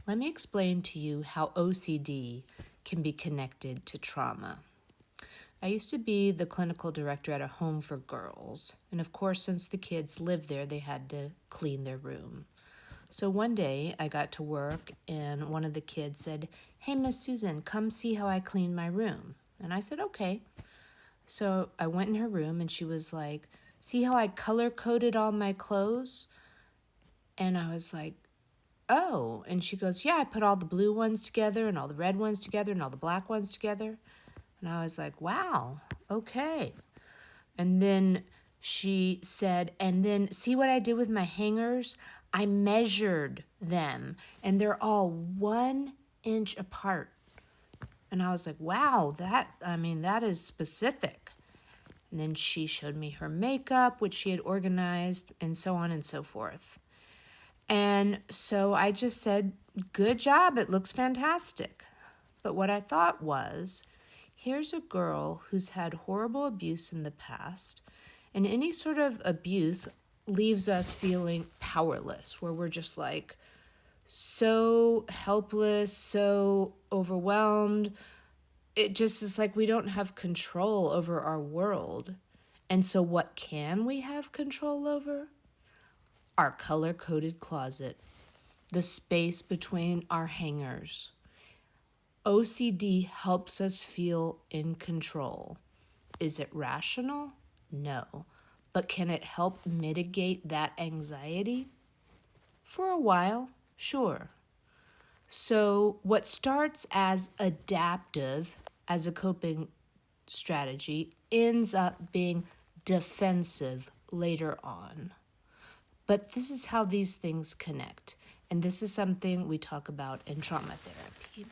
Let me explain to you how OCD can be connected to trauma. I used to be the clinical director at a home for girls, and of course, since the kids lived there, they had to clean their room. So one day I got to work, and one of the kids said, "Hey, Miss Susan, come see how I clean my room." And I said, "Okay." So I went in her room, and she was like, "See how I color coded all my clothes?" And I was like, "Oh." And she goes, "Yeah, I put all the blue ones together and all the red ones together and all the black ones together." And I was like, "Wow, okay." And then she said, "And then see what I did with my hangers? I measured them and they're all 1 inch apart." And I was like, "Wow, that is specific." And then she showed me her makeup, which she had organized, and so on and so forth. And so I just said, "Good job, it looks fantastic." But what I thought was, here's a girl who's had horrible abuse in the past, and any sort of abuse leaves us feeling powerless, where we're just like so helpless, so overwhelmed. It just is like we don't have control over our world. And so, what can we have control over? Our color coded closet, the space between our hangers. OCD helps us feel in control. Is it rational? No. But can it help mitigate that anxiety? For a while, sure. So, what starts as adaptive as a coping strategy ends up being defensive later on. But this is how these things connect. And this is something we talk about in trauma therapy.